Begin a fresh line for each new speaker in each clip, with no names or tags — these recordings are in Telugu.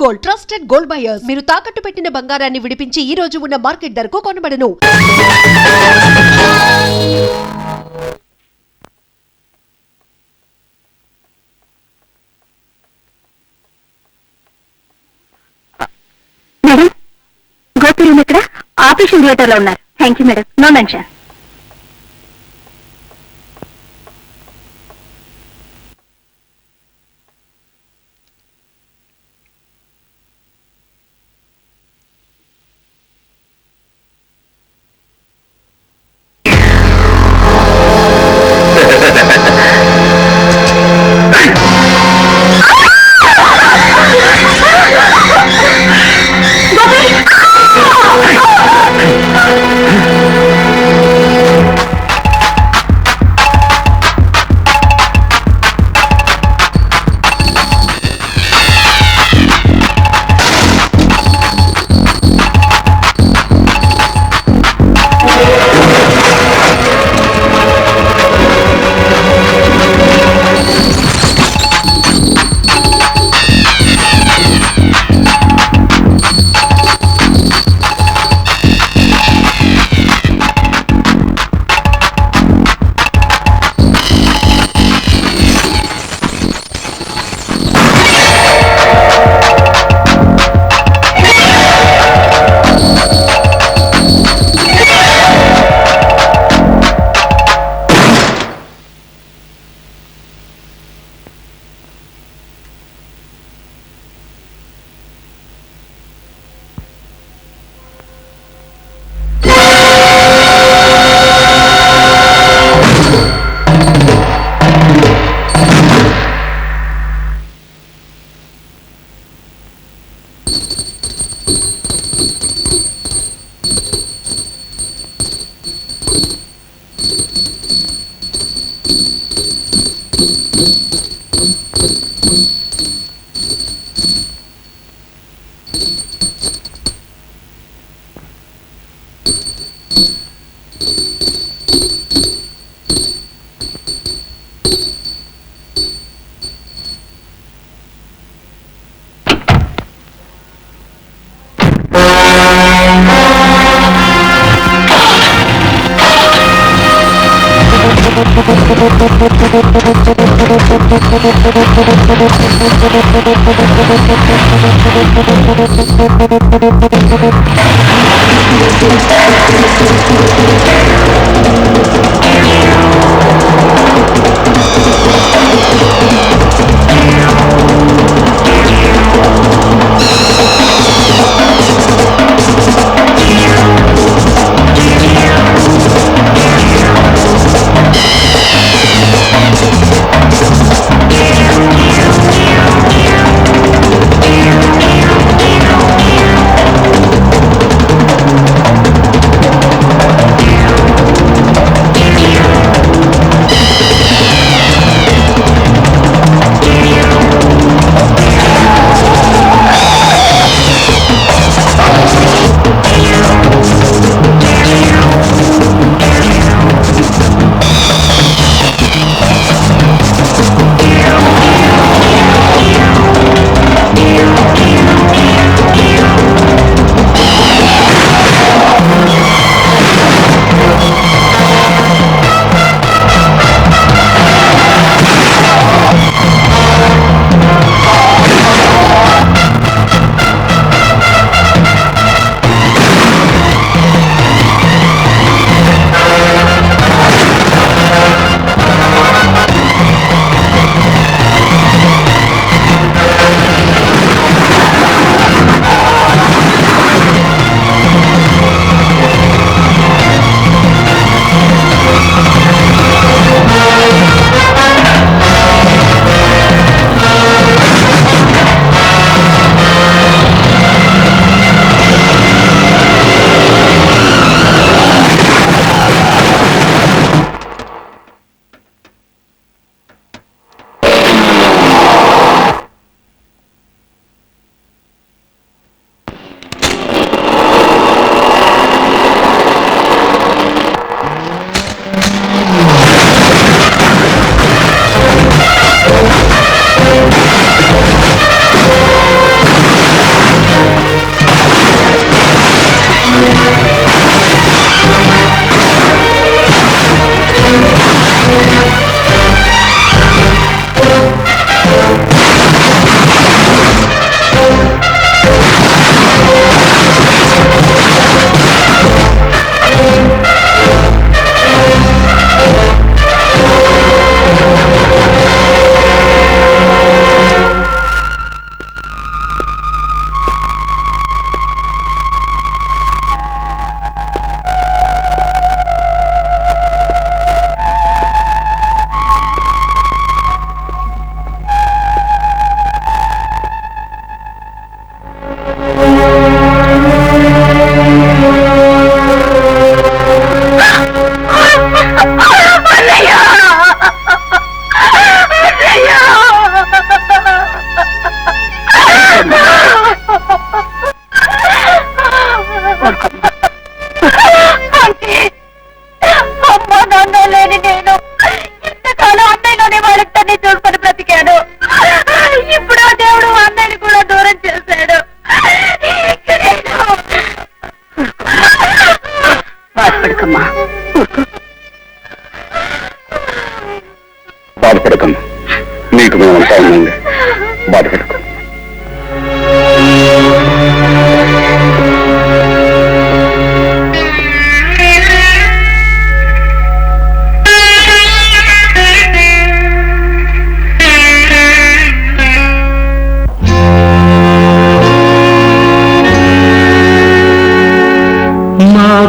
గోల్డ్ ట్రస్టెడ్ గోల్డ్ బయర్స్ మీరు తాకట్టు పెట్టిన బంగారాన్ని విడిపించి ఈ రోజు ఉన్న మార్కెట్ ధరకు కొనబడను.
మేడం, గోపి ఇక్కడ ఆపరేషన్ థియేటర్ లో ఉన్నారు. Thank you madam. No mention.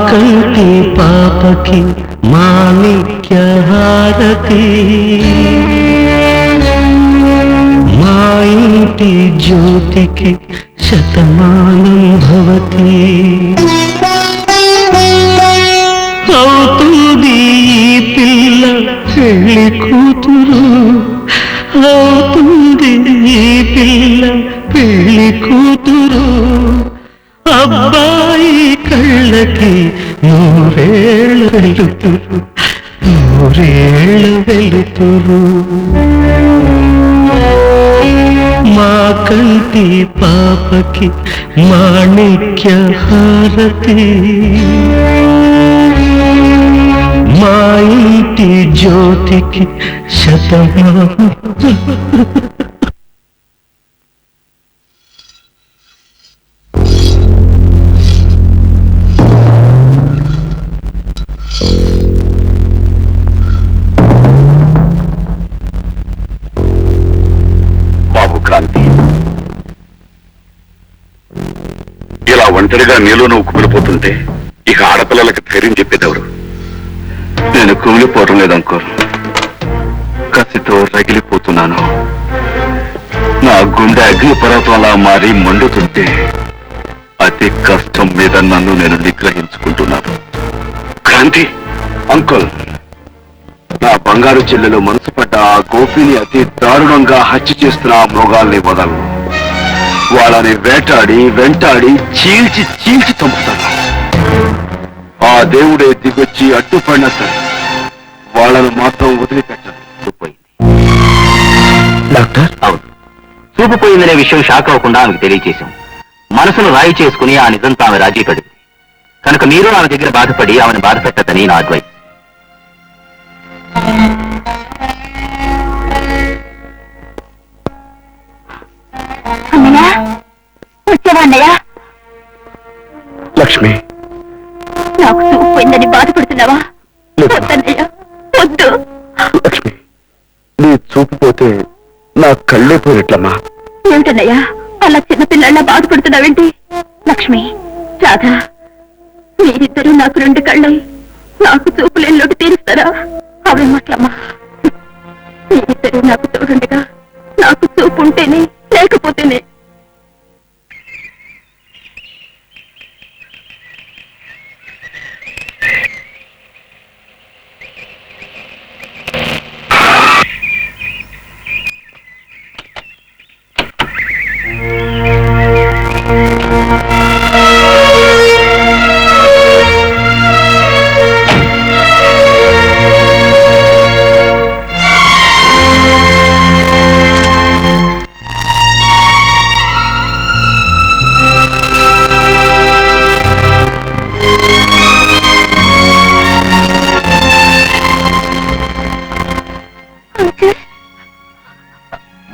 కంటి పాపకి మాణిక్య హారతి, మా ఇంటి జ్యోతికి శతమానం భవతి. అవుతుంది ఈ పిల్ల పెళ్లి కూతురు, అవుతుంది ఈ పిల్ల పెళ్లి కూతురు. అబ్బాయి కళ్ళకి నూరేళ్ళ వెలుతురు, నూరేళ్ళ వెలుతురు. మా కంటి పాపకి మాణిక్య హారతి, మా ఇంటి జ్యోతికి శతమానం.
ఇలా ఒంటరిగా నీలో నువ్వు కుమిలిపోతుంటే ఇక ఆడపిల్లలకి ధైర్యం చెప్పేదెవరు? నేను కుమిలిపోవటం లేదు అంకుల్, కసితో రగిలిపోతున్నాను. నా గుండె అగ్నిపర్వతంలా మారి మండుతుంటే అతి కష్టం మీద నన్ను నేను నిగ్రహించుకుంటున్నాను. క్రాంతి అంకుల్, నా బంగారు చెల్లెలు మనసు పడ్డ ఆ గోపిని అతి దారుణంగా హత్య చేస్తున్న ఆ మృగాల్ని వదలను. వాళ్ళని వేటాడి వెంటాడి చీల్చి చీల్చి చంపుతాను. ఆ దేవుడే దిగొచ్చి అడ్డుపడినా సరే వాళ్ళను మాత్రం వదిలిపెట్టను.
డాక్టర్, అవును, చూపుపోయిందనే విషయం షాక్ అవ్వకుండా ఆమెకు తెలియచేశాం. మనసును రాయి చేసుకుని ఆ నిజంతో ఆమె రాజీ పడింది కనుక మీరు ఆమె దగ్గర బాధపడి ఆమెను బాధ పెట్టద్దని నా అడ్వైస్.
వచ్చావా అన్నయ్య?
లక్ష్మి,
నాకు చూపు పోయిందని బాధపడుతున్నావా? వద్దన్నయ్య, వద్దు.
లక్ష్మి, నీ చూపుపోతే నా కళ్ళే పోయినట్లమ్మా.
ఏమిటన్నయ్యా అలా చిన్నపిల్లల్లా బాధపడుతున్నావేంటి? లక్ష్మి, రాధా, మీరిద్దరూ నాకు రెండు కళ్ళై నాకు చూపులేని తీరుస్తారా? అవేమట్లమ్మా, మీరిద్దరూ నాకు తోడుండగా నాకు చూపు ఉంటేనే లేకపోతేనే.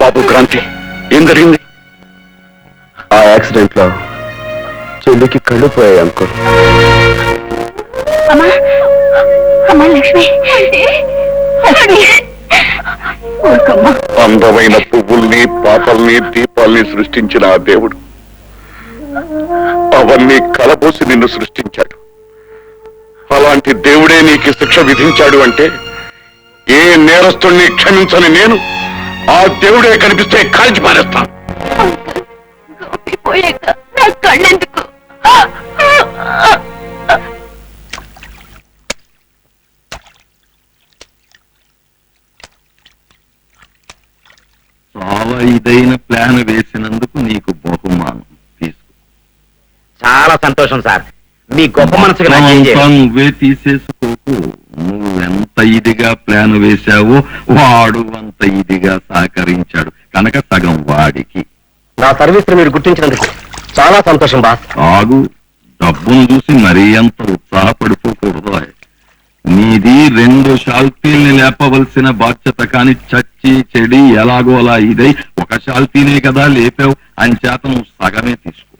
బాబు, క్రాంతి, ఏం జరిగింది? ఆ యాక్సిడెంట్ లో చెల్లికి కళ్ళు పోయాయి అంకుల్.
అమ్మా, అమ్మా లక్ష్మి,
అందమైన పువ్వుల్ని పాపల్ని దీపాల్ని సృష్టించిన ఆ దేవుడు అవన్నీ కలబోసి నిన్ను సృష్టించాడు. అలాంటి దేవుడే నీకు శిక్ష విధించాడు అంటే ఏ నేరస్తుణ్ణి క్షమించని నేను ఆ దేవుడే కనిపిస్తే కాల్చి పారేస్తాను.
పోయాక నా కళ్ళెందుకు?
చాలా ఇదైన ప్లాన్ వేసినందుకు నీకు బహుమానం తీసుకో.
చాలా సంతోషం సార్, మీ గొప్ప మనసుకు
నువ్వే తీసేసుకోకు. నువ్వెంత ఇదిగా ప్లాన్ వేశావో వాడు అంత ఇదిగా సహకరించాడు కనుక సగం వాడికి.
నా సర్వీస్ మీరు గుర్తించినందుకు చాలా సంతోషం బాస్.
ఆగు, డబ్బును చూసి మరీ అంత ఉత్సాహపడిపోకూడదు. నీది 2 షాల్తీల్ని లేపవలసిన బాధ్యత కాని చచ్చి చెడి ఎలాగోలా ఇదై ఒక షాల్తీనే కదా లేపావు, అంచేత నువ్వు సగమే తీసుకో.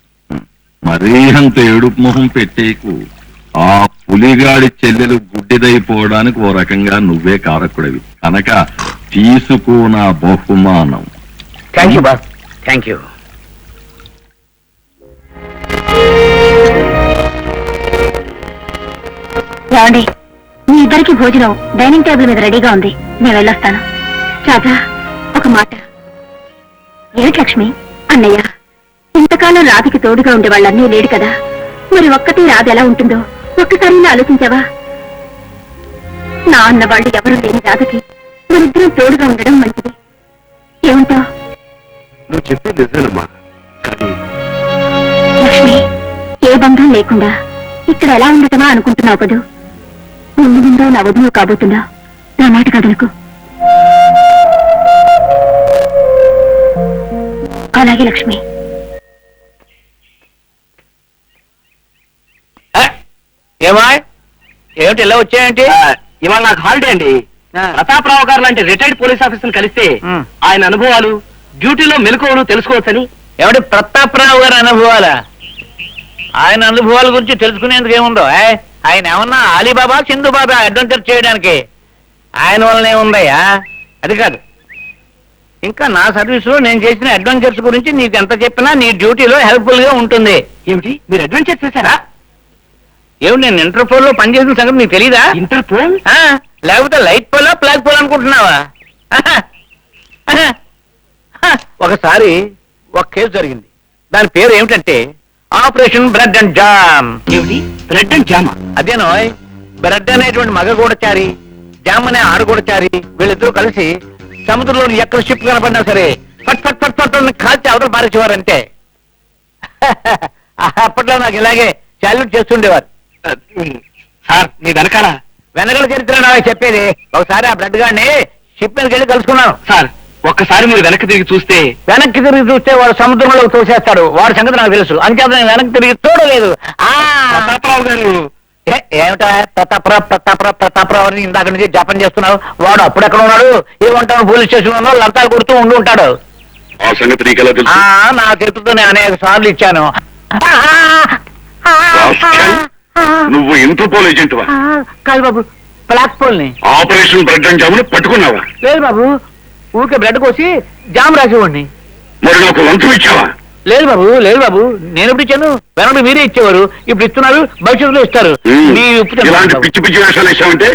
మరీ అంత ఏడుపు మొహం పెట్టేకు. ఆ పులిగాడి చెల్లెలు గుడ్డిదైపోవడానికి ఓ రకంగా నువ్వే కారకుడివి కనుక తీసుకో నా బహుమానం.
Thank you boss, thank you.
ఏమండి, మీ ఇద్దరికి భోజనం డైనింగ్ టేబుల్ మీద రెడీగా ఉంది. నేను వెళ్ళొస్తాను. రాజా, ఒక మాట. ఏమిటి లక్ష్మి? అన్నయ్య ఇంతకాలం రాధికి తోడుగా ఉండే వాళ్ళన్నీ లేడు కదా, మరి ఒక్కటి రాధ ఎలా ఉంటుందో ఒక్కసారి ఆలోచించావా? నా అన్న వాళ్ళు ఎవరు లేని రాధకి మరిద్దరం తోడుగా ఉండడం మంచిది. ఏమంటావు?
నువ్వు చెప్పేది నిజమేనమ్మా, కానీ
లక్ష్మి, ఏ బంధం లేకుండా ఇక్కడ ఎలా ఉండటమా అనుకుంటున్నావు కదూ. ముందు ముందు నా వధువు కాబోతున్నా. నా మాట కదలకు. అలాగే లక్ష్మి.
ఏమా ఏమిటి ఇలా వచ్చాయంటే? ఇవాళ నాకు హాలిడే అండి. ప్రతాపరావు గారు లాంటి రిటైర్డ్ పోలీస్ ఆఫీసర్ కలిస్తే ఆయన అనుభవాలు, డ్యూటీలో మెలకువలు తెలుసుకోవచ్చని. ఏమిటి ప్రతాపరావు గారి అనుభవాలా? ఆయన అనుభవాల గురించి తెలుసుకునేందుకు ఏముందో? ఆయన ఏమన్నా అలీబాబా సింధుబాబా అడ్వెంచర్ చేయడానికి? ఆయన వల్లనే ఉందయ్యా. అది కాదు, ఇంకా నా సర్వీస్ లో నేను చేసిన అడ్వెంచర్స్ గురించి నీకు ఎంత చెప్పినా నీ డ్యూటీలో హెల్ప్ఫుల్ గా ఉంటుంది. ఏమిటి, మీరు అడ్వెంచర్ చేశారా? ఏమిటి, నేను ఇంటర్పోల్ లో పనిచేసిన సంగతి నీకు తెలీదా? ఇంటర్పోల్ లేకపోతే లైట్ పోలా ఫ్లాగ్ పోల్ అనుకుంటున్నావా? ఒకసారి ఒక కేసు జరిగింది. దాని పేరు ఏమిటంటే ఆపరేషన్ బ్రెడ్ అండ్ జామ్. ఏమిటి, బ్రెడ్ అండ్ జామ్? అదేనో, బ్రెడ్ అనేటువంటి మగ గూడచారి, జామ్ అనే ఆడగూడచారి, వీళ్ళిద్దరూ కలిసి సముద్రంలో ఎక్కడ షిప్ కనపడినా సరే పట్ పట్ పట్ పట్ కాల్చి అవతల పారేసేవారంటే. అప్పట్లో నాకు ఇలాగే సాల్యూట్ చేస్తుండేవారు. సార్, మీ వెనకాల చరిత్ర నాకు చెప్పేది. ఒకసారి ఆ బ్రెడ్ గాడిని షిప్ మీదకి వెళ్ళి కలుసుకున్నాను. సార్, ఒక్కసారి మీరు వెనక్కి తిరిగి చూస్తే వాడు సముద్రంలో తోసేస్తాడు. వాడి సంగతి నాకు తెలుసు. అంచేత నేను వెనక్కి తిరిగి చూడలేదు. ప్రతాపరావు గారు ఏమిటా ప్రతాపరావు అని ఇందాక నుంచి జపం చేస్తున్నావు? వాడు అప్పుడెక్కడ ఉన్నాడు? ఏమంటాను, పోలీస్ స్టేషన్ లో లంతాలు కొడుతూ ఉండి ఉంటాడు. నా చేతులతో నేను అనేక సార్లు ఇచ్చాను.
నువ్వు ఇంటర్పోల్ ఏజెంట్ వా?
కాదు బాబు, బ్లాక్ పోల్ ని.
ఆపరేషన్ బ్రెడ్ అండ్ జామ్ పట్టుకున్నావా?
లేదు బాబు, ఊరికే బ్రెడ్ కోసి జామ్ రాసేవాడిని.
మరి నాకు లంచం ఇచ్చావా?
లేదు బాబు, లేదు బాబు, నేను ఎప్పుడు ఇచ్చాను? వెనక మీరే ఇచ్చేవారు, ఇప్పుడు ఇస్తున్నారు, భవిష్యత్తులో ఇస్తారు.
ఇలాంటి పిచ్చి పిచ్చి వేషాలు వేసామంటే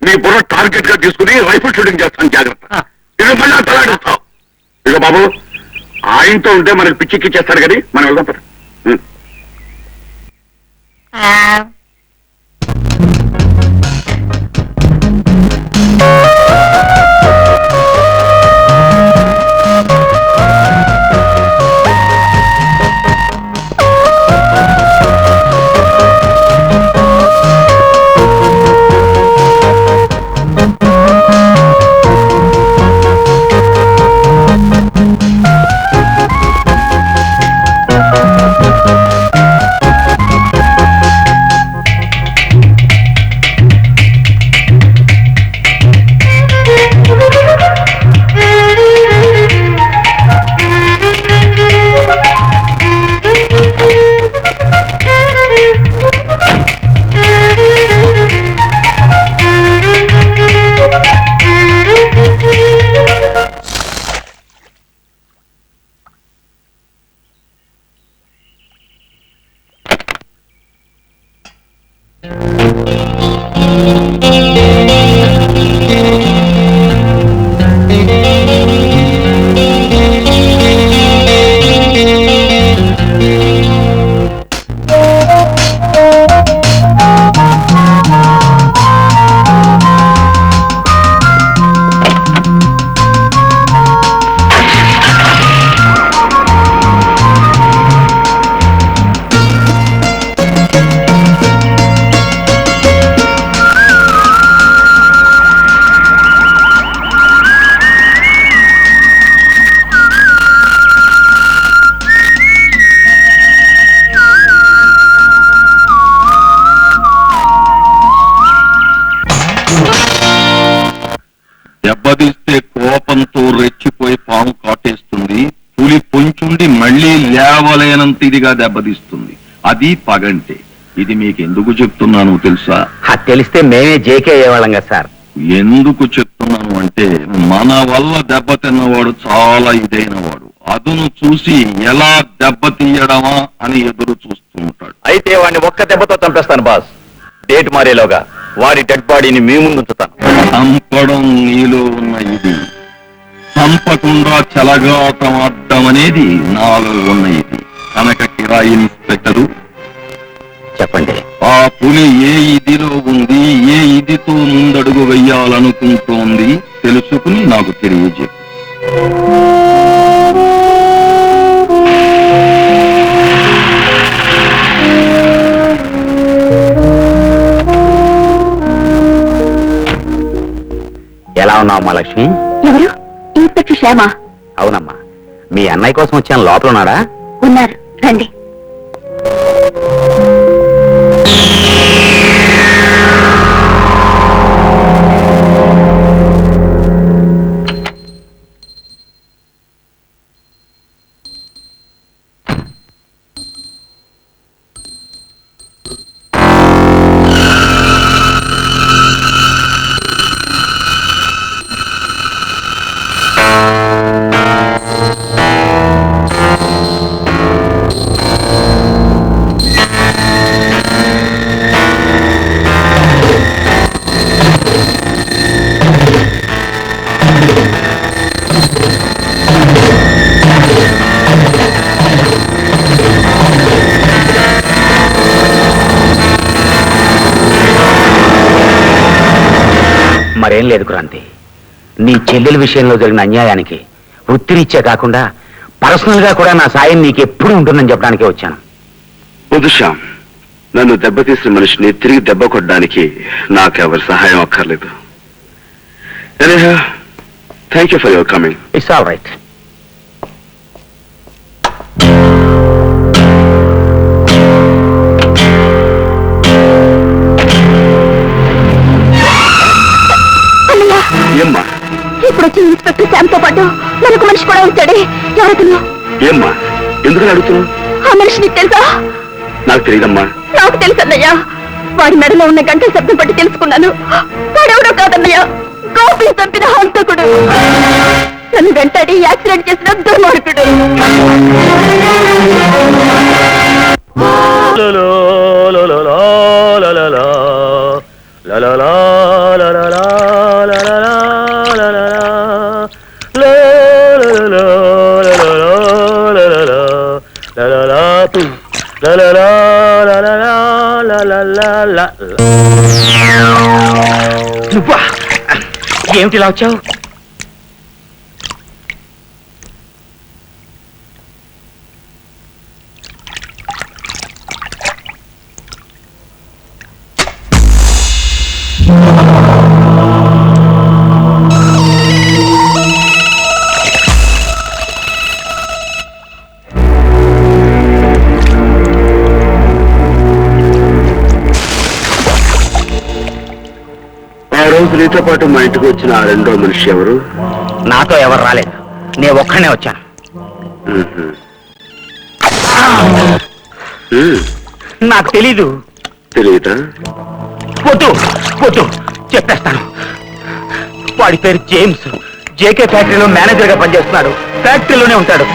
నీ బుర్ర టార్గెట్ గా తీసుకుని రైఫిల్ షూటింగ్ చేస్తాను. జాగ్రత్త. ఇక మళ్ళీ తలాడుతావు. ఇక బాబు, ఆయనతో ఉంటే మనకి పిచ్చిక్కిచ్చేస్తాడు కానీ మనం వెళ్దాం పద.
దెబ్బతీస్తే కోపంతో రెచ్చిపోయి పాము కాటేస్తుంది. పులి పొంచుండి మళ్లీ లేవలేనంత ఇదిగా దెబ్బతీస్తుంది. అది పగంటే. ఇది మీకు ఎందుకు చెప్తున్నాను తెలుసా?
తెలిస్తే మేమే జేకే అయ్యేవాళ్ళం కదా సార్.
ఎందుకు చెప్తున్నాను అంటే, మన వల్ల దెబ్బతిన్నవాడు చాలా ఇదైన వాడు. అదును చూసి ఎలా దెబ్బతీయడమా అని ఎదురు చూస్తూ ఉంటాడు.
అయితే వాడిని ఒక్క దెబ్బతో చంపేస్తాను బాస్. డేట్ మారేలోగా
వాడి డెడ్ బాడీని మీ ముందు ఉంచుతాను.
చంపడం నీలో ఉన్న ఇది, చంపకుండా చెలగాటం ఆడడం అనేది నాలో ఉన్న ఇది. కనుక కిరాయి ఇన్స్పెక్టరు,
చెప్పండి.
ఆ పులి ఏ ఇదిలో ఉంది, ఏ ఇదితో ముందడుగు వెయ్యాలనుకుంటోంది తెలుసుకుని నాకు తెలియజేపు.
ఎలా ఉన్నావు మా లక్ష్మి?
ఎవరు? ఇన్స్పెక్టర్ శ్యామ.
అవునమ్మా, మీ అన్నయ్య కోసం వచ్చాను. లోపల ఉన్నాడా?
ఉన్నారు, రండి.
మరేం లేదు క్రాంతి. నీ చెల్లెల విషయంలో జరిగిన అన్యాయానికి వృత్తిరీత్యా కాకుండా పర్సనల్ గా కూడా నా సాయం నీకు ఎప్పుడు ఉంటుందని చెప్పడానికే వచ్చాను.
ఉదుషా, నన్ను దెబ్బతీసిన మనిషిని తిరిగి దెబ్బ కొట్టడానికి నాకెవరి సహాయం అక్కర్లేదు. Thank you for your coming.
It's all right.
ఏమ్మా?
ఇప్పుడు వచ్చి ఇన్స్పెక్టర్ శ్యామ్తో పాటు మరొక మనిషి కూడా వచ్చాడే. ఎవరతను?
ఏమ్మా, ఎందుకని అడుగుతున్నావు?
ఆ మనిషి నీకు తెలుసా?
నాకు తెలియదమ్మా.
నాకు తెలుసన్నయ్యా. వాడి మెడలో ఉన్న గంటల శబ్దం పట్టి తెలుసుకున్నాను. వాడెవడో కాదన్నయ్యా, గోపిని చంపిన హంతకుడు. నన్ను వెంటాడి యాక్సిడెంట్ చేసిన దుర్మార్గుడు.
నువ్వా? ఏమిటి ఇలా వచ్చావు?
ఆ రోజు నీతో పాటు మా ఇంటికి వచ్చిన ఆ రెండో మనిషి ఎవరు?
నాతో ఎవరు రాలేదు, నేను ఒక్కనే వచ్చాను. నాకు తెలీదు.
తెలియదా?
వద్దు వద్దు, చెప్పేస్తాను. వాడి పేరు జేమ్స్. జేకే ఫ్యాక్టరీలో మేనేజర్ గా పనిచేస్తున్నాడు. ఫ్యాక్టరీలోనే ఉంటాడు.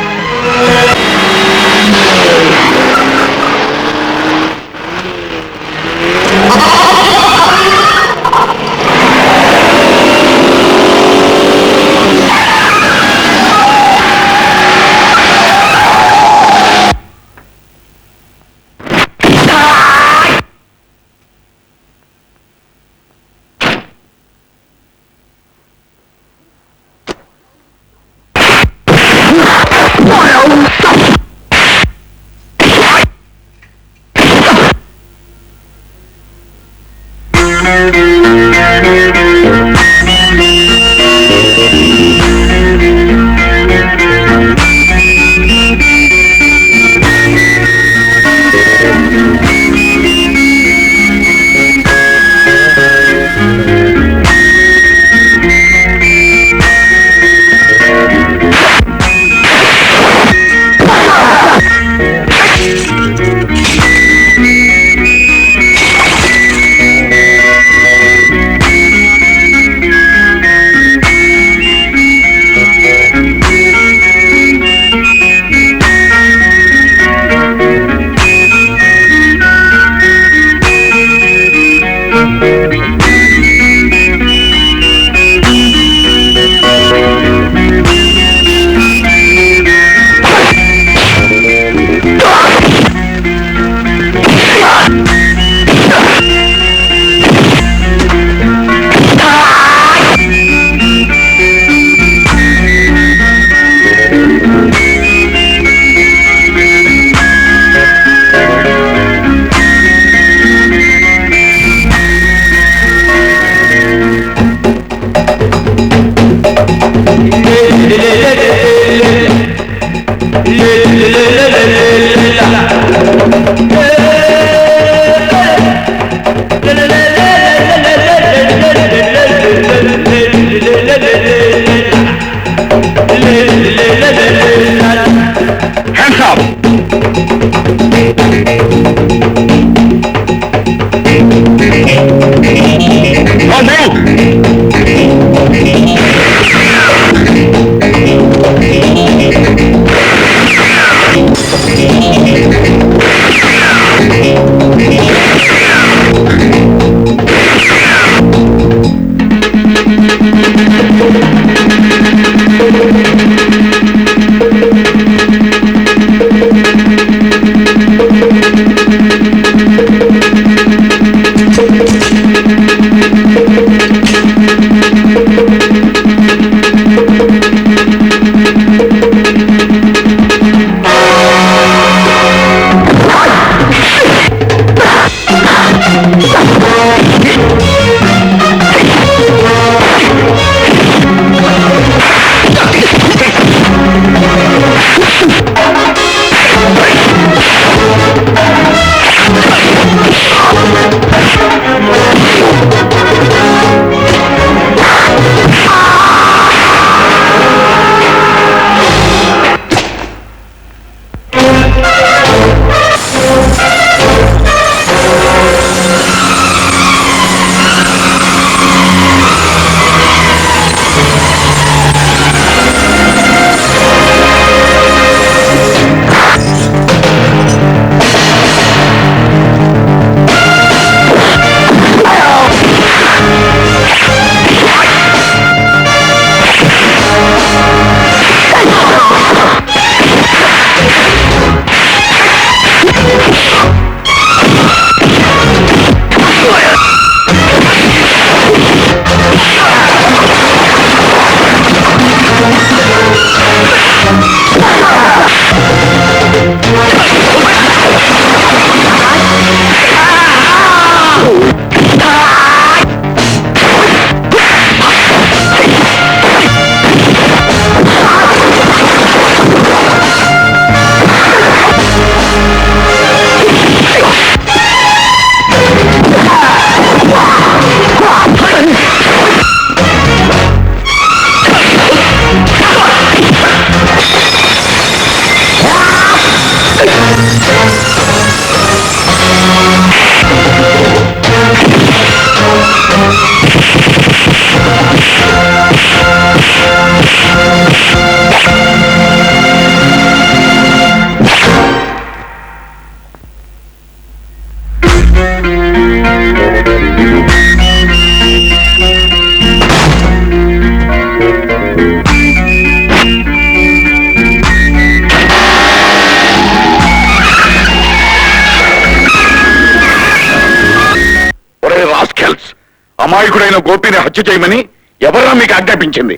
అమాయకుడైన గోపిని హత్య చేయమని ఎవరా మీకు ఆజ్ఞాపించింది?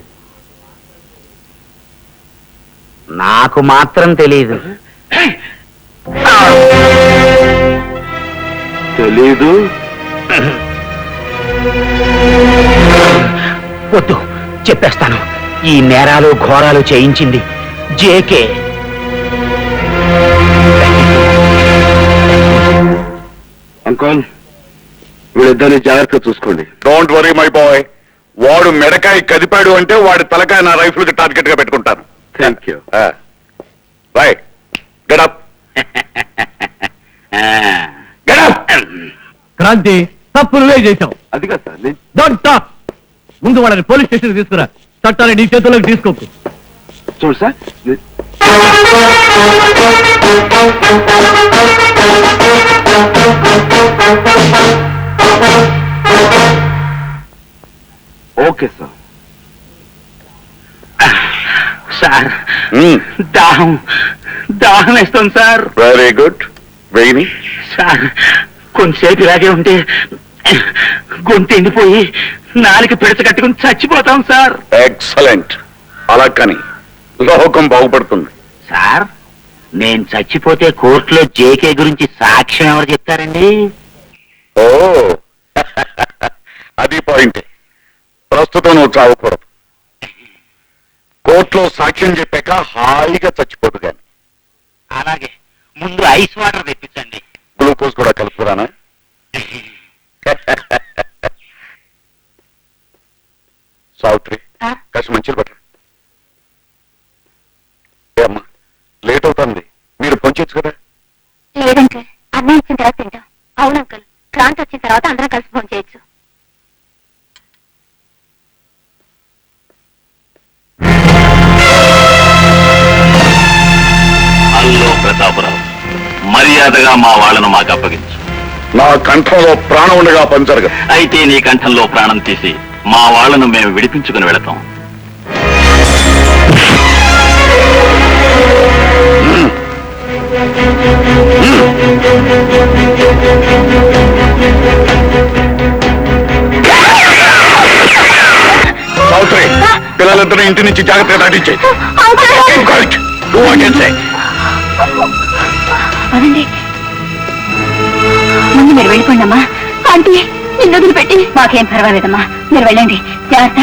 నాకు మాత్రం తెలియదు.
తెలీదు?
వద్దు, చెప్పేస్తాను. ఈ నేరాలు ఘోరాలు చేయించింది జేకే.
అంకుల్, వీళ్ళిద్దరిని జాగ్రత్తగా చూసుకోండి.
Don't worry my boy. వాడు మెడకాయ కదిపాడు అంటే వాడి తలకాయ నా రైఫిల్ కి టార్గెట్ గా పెట్టుకుంటాను.
Thank you.
Right, get up. Get up.
Kranthi, తప్పు నువ్వే చేశావు.
అది కాదు సార్,
డోంట్ టాక్. ముందు వాళ్ళని పోలీస్ స్టేషన్ తీసుకురా. చట్టాన్ని నీ చేతుల్లోకి తీసుకోకు.
చూడు సార్, ఓకే సార్.
సార్, దాహం దాహం వేస్తుంది సార్.
వెరీ గుడ్, వెయ్యి.
సార్, కొంతసేపు ఇలాగే ఉంటే గొంతు ఎండిపోయి నాలుక పిడత కట్టుకుని చచ్చిపోతాం సార్.
ఎక్సలెంట్. అలా కానీ లోకం బాగుపడుతుంది.
సార్, నేను చచ్చిపోతే కోర్టులో జేకే గురించి సాక్ష్యం ఎవరు చెప్తారండి?
ఓ అది పాయింటే. ప్రస్తుతం నువ్వు చావకూడదు. కోర్టులో సాక్ష్యం చెప్పాక హాయిగా చచ్చిపోదు గాని.
అలాగే, ముందు ఐస్ వాటర్ తెప్పించండి.
గ్లూకోజ్ కూడా కలుపుకురానా? సావిత్రి, కాస్త మంచిలు పట్టు. అమ్మా, లేట్ అవుతుంది. మీరు పొంచొచ్చు కదా.
తర్వాత అందరం కలిసి ఫోన్ చేయొచ్చు.
హలో ప్రతాపరావు, మర్యాదగా మా వాళ్ళను మాకు అప్పగించు.
నా కంఠంలో ప్రాణం ఉండగా పని జరగదు.
అయితే నీ కంఠంలో ప్రాణం తీసి మా వాళ్ళను మేము విడిపించుకుని వెళతాం.
సావిత్రి, పిల్లలిద్దరూ ఇంటి నుంచి జాగ్రత్తగా దాటించాయి.
అదండి, ముందు మీరు వెళ్ళిపోండమ్మా. ఆంటీ, నిన్ను వదిలిపెట్టి. మాకేం పర్వాలేదమ్మా, మీరు వెళ్ళండి. జాగ్రత్త.